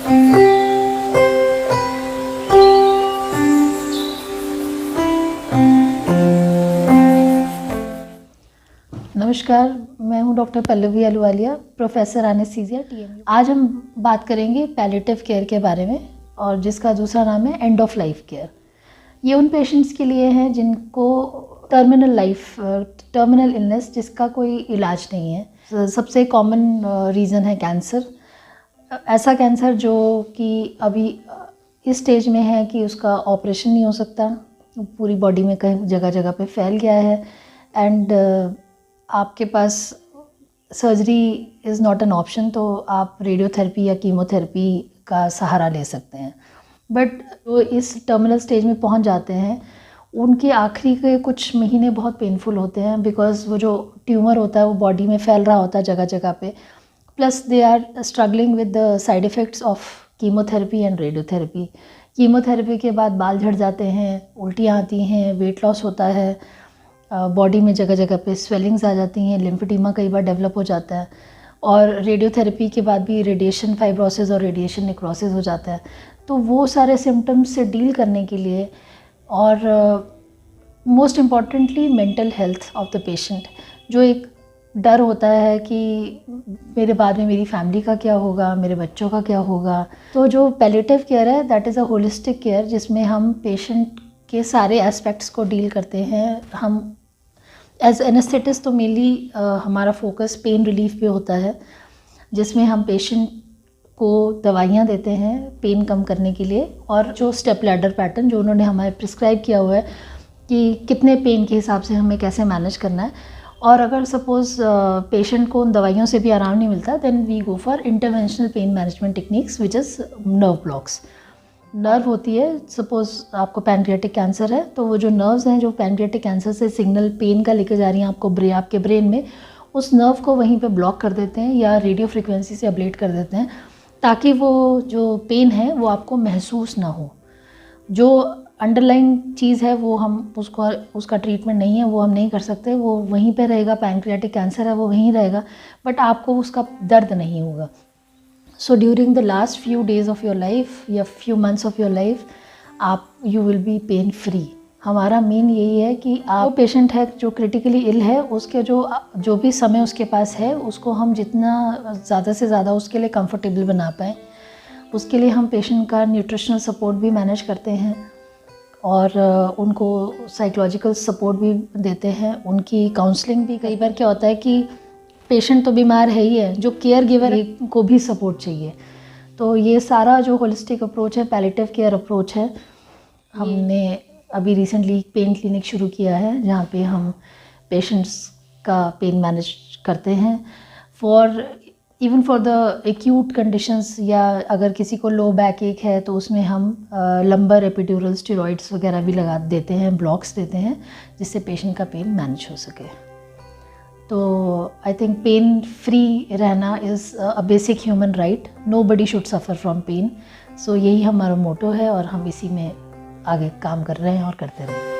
नमस्कार, मैं हूं doctor Pallavi Ahluwalia, professor anaesthesia TMU. आज हम बात करेंगे पैलिएटिव केयर के बारे में, और जिसका दूसरा नाम है एंड ऑफ लाइफ केयर। ये उन पेशेंट्स के लिए हैं जिनको टर्मिनल इलनेस जिसका कोई इलाज नहीं है। सबसे कॉमन रीज़न है कैंसर। ऐसा कैंसर जो कि अभी इस स्टेज में है कि उसका ऑपरेशन नहीं हो सकता, पूरी बॉडी में कहीं जगह जगह पे फैल गया है, एंड आपके पास surgery is not an option, तो आप रेडियोथेरेपी या कीमोथेरेपी का सहारा ले सकते हैं। बट वो इस टर्मिनल स्टेज में पहुंच जाते हैं, उनके आखिरी के कुछ महीने बहुत पेनफुल होते हैं, बिकॉज़ वो जो ट्यूमर होता है वो बॉडी में फैल रहा होता है जगह जगह पे, plus they are struggling with the side effects of chemotherapy and radiotherapy. Chemotherapy के बाद बाल झड़ जाते हैं, उल्टियाँ आती हैं, वेट लॉस होता है, बॉडी में जगह जगह पे स्वेलिंग्स आ जाती हैं, लिम्फेडिमा कई बार डेवलप हो जाता है, और रेडियोथेरेपी के बाद भी रेडिएशन फाइब्रोसिस और रेडिएशन नेक्रोसिस हो जाता है। तो वो सारे सिम्टम्स से डील करने के लिए, और most importantly mental health of the patient, जो एक डर होता है कि मेरे बाद में मेरी फैमिली का क्या होगा, मेरे बच्चों का क्या होगा। तो जो पैलिएटिव केयर है that is a holistic care, जिसमें हम पेशेंट के सारे एस्पेक्ट्स को डील करते हैं। हम एज एनेस्थेटिस्ट तो मेनली हमारा फोकस पेन रिलीफ पे होता है, जिसमें हम पेशेंट को दवाइयाँ देते हैं पेन कम करने के लिए, और जो स्टेप लैडर पैटर्न जो उन्होंने हमें प्रिस्क्राइब किया हुआ है कि कितने पेन के हिसाब से हमें कैसे मैनेज करना है। और अगर सपोज़ पेशेंट को उन दवाइयों से भी आराम नहीं मिलता, then we go for interventional pain management techniques which is nerve blocks. Nerve होती है, सपोज़ आपको पैनक्रियाटिक कैंसर है, तो वो जो नर्व्स हैं जो पैनक्रियाटिक कैंसर से सिग्नल पेन का लेके जा रही हैं आपके ब्रेन में, उस नर्व को वहीं पे ब्लॉक कर देते हैं या रेडियो फ्रिक्वेंसी से अब्लेट कर देते हैं, ताकि वो जो पेन है वो आपको महसूस ना हो। जो अंडरलाइन चीज़ है वो हम उसका ट्रीटमेंट नहीं है, वो हम नहीं कर सकते, वो वहीं पे रहेगा। पैनक्रियाटिक कैंसर है वो वहीं रहेगा, बट आपको उसका दर्द नहीं होगा। So during the last few days of your life या few months of your life, you will be pain free. हमारा मेन यही है कि आप पेशेंट है जो क्रिटिकली इल है, उसके जो भी समय उसके पास है, उसको हम जितना ज़्यादा से ज़्यादा उसके लिए कंफर्टेबल बना पाएँ। उसके लिए हम पेशेंट का न्यूट्रिशनल सपोर्ट भी मैनेज करते हैं, और उनको साइकोलॉजिकल सपोर्ट भी देते हैं, उनकी काउंसलिंग भी। कई बार क्या होता है कि पेशेंट तो बीमार है ही है, जो केयर गिवर को भी सपोर्ट चाहिए। तो ये सारा जो होलिस्टिक अप्रोच है, पैलिएटिव केयर अप्रोच है, हमने अभी रिसेंटली पेन क्लिनिक शुरू किया है, जहाँ पे हम पेशेंट्स का पेन मैनेज करते हैं even for the acute conditions. या अगर किसी को लो बैक एक है तो उसमें हम लंबर एपिड्यूरल स्टेरॉइड्स वगैरह भी लगा देते हैं, ब्लॉक्स देते हैं, जिससे पेशेंट का पेन मैनेज हो सके। तो आई थिंक पेन फ्री रहना is a basic human right. Nobody should suffer from pain. So यही हमारा मोटो है, और हम इसी में आगे काम कर रहे हैं और करते रहेंगे।